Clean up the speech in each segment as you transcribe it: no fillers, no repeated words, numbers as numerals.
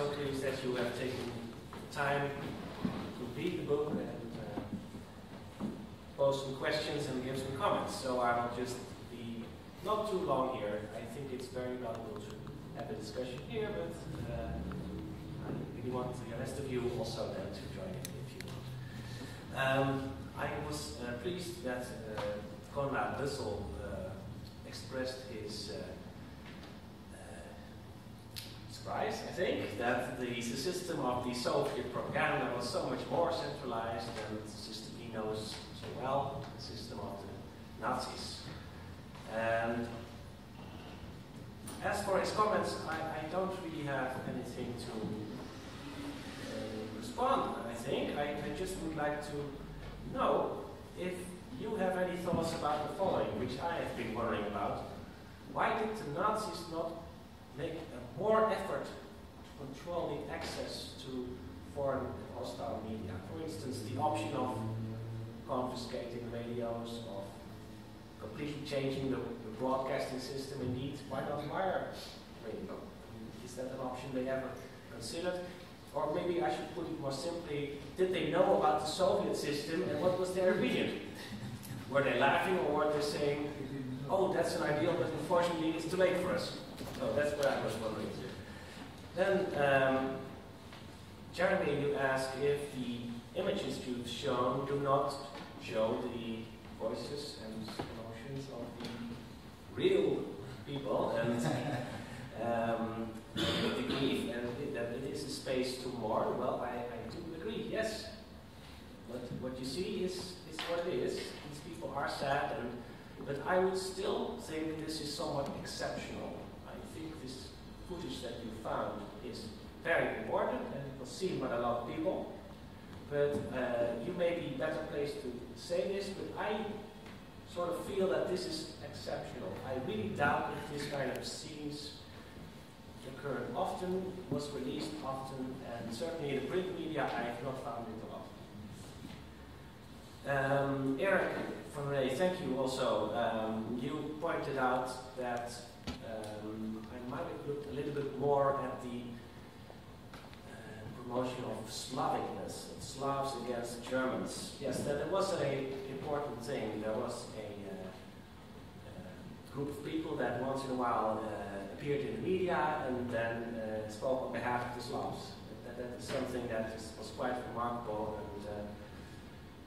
so pleased that you have taken time to read the book and pose some questions and give some comments. So I will just be not too long here. I think it's very valuable to have a discussion here, but I really want the rest of you also then to join in if you want. I was pleased that Konrad Dussel expressed his surprise, I think, that the system of the Soviet propaganda was so much more centralized than the system he knows so well, the system of the Nazis. And as for his comments, I don't really have anything to respond, I think. I just would like to know if you have any thoughts about the following, which I have been worrying about. Why did the Nazis not make a more effort to control the access to foreign hostile media? For instance, the option of confiscating radios, of completely changing the broadcasting system indeed. Why not wire radio? Is that an option they ever considered? Or maybe I should put it more simply, did they know about the Soviet system and what was their opinion? Were they laughing or were they saying, oh, that's an ideal, but unfortunately it's too late for us? So that's what I was wondering. Then, Jeremy, you asked if the images you've shown do not show the voices and emotions of the real people and the grief, and that it is a space to mourn. Well, I do agree, yes. But what you see is what it is. These people are sad, but I would still think this is somewhat exceptional. I think this footage that you found is very important, and it was seen by a lot of people. But you may be better placed to say this, but I sort of feel that this is exceptional. I really doubt if this kind of scenes occur often, was released often, and certainly in the print media I have not found it a lot. Eric van Rey, thank you also. You pointed out that I might have looked a little bit more at the promotion of Slavicness, Slavs against Germans. Yes, that was an important thing. There was a group of people that once in a while appeared in the media and then spoke on behalf of the Slavs. That is something that was quite remarkable.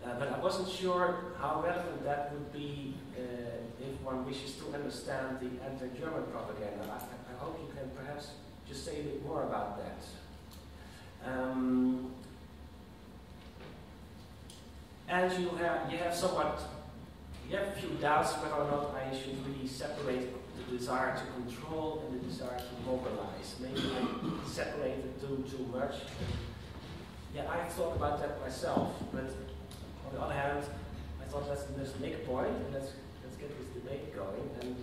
And, but I wasn't sure how relevant that would be if one wishes to understand the anti-German propaganda. I hope you can perhaps just say a bit more about that. And you have a few doubts whether or not I should really separate the desire to control and the desire to mobilize. Maybe I separated too much. Yeah, I've thought about that myself, but on the other hand, I thought let's make a point and let's get this debate going. And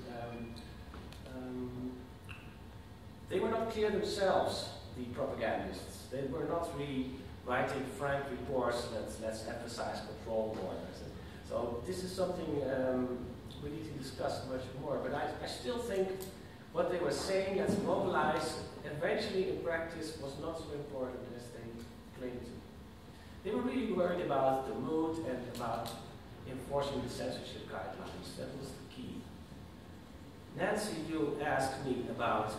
they were not clear themselves, the propagandists. They were not really writing frank reports that let's emphasize control more. So this is something we need to discuss much more. But I still think what they were saying, let's mobilize, eventually in practice was not so important as they claimed to. They were really worried about the mood and about enforcing the censorship guidelines. That was the key. Nancy, you asked me about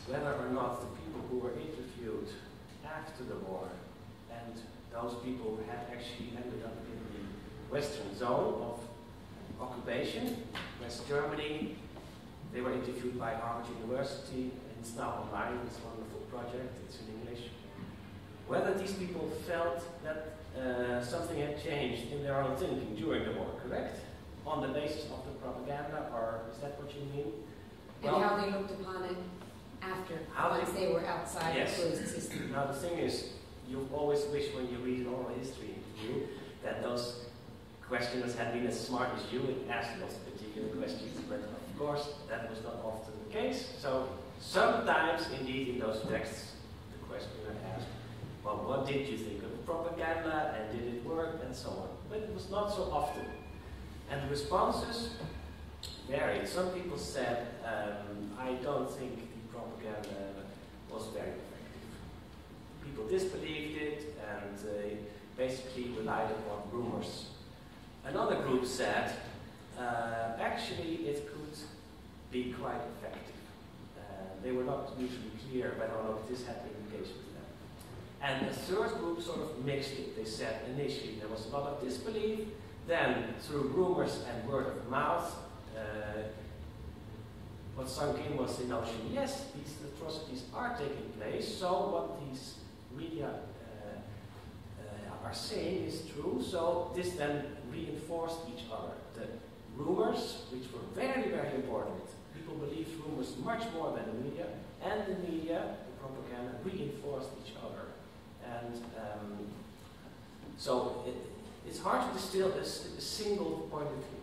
whether or not the people who were interviewed after the war and those people who had actually ended up in the Western zone of occupation, West Germany, they were interviewed by Harvard University, and it's now online, it's a wonderful project, it's in English. Whether these people felt that something had changed in their own thinking during the war, correct? On the basis of the propaganda, or is that what you mean? And well, how they looked upon it after, once they were outside the closed system. Now the thing is, you always wish when you read an oral history interview that those questioners had been as smart as you and asked those particular questions, but of course that was not often the case. So sometimes indeed in those texts the questioner asked, well, what did you think of the propaganda and did it work and so on. But it was not so often. And the responses varied. Some people said, I don't think the propaganda was very effective. people disbelieved it and basically relied upon rumors. Another group said, actually it could be quite effective. They were not usually clear whether or not this had implications to them. And the third group sort of mixed it. They said initially there was a lot of disbelief, then through rumors and word of mouth, what sunk in was the notion, yes, these atrocities are taking place, so what these media are saying is true, so this then reinforced each other. The rumors, which were very, very important, people believed rumors much more than the media, and the media, the propaganda, reinforced each other. And so it's hard to distill a single point of view.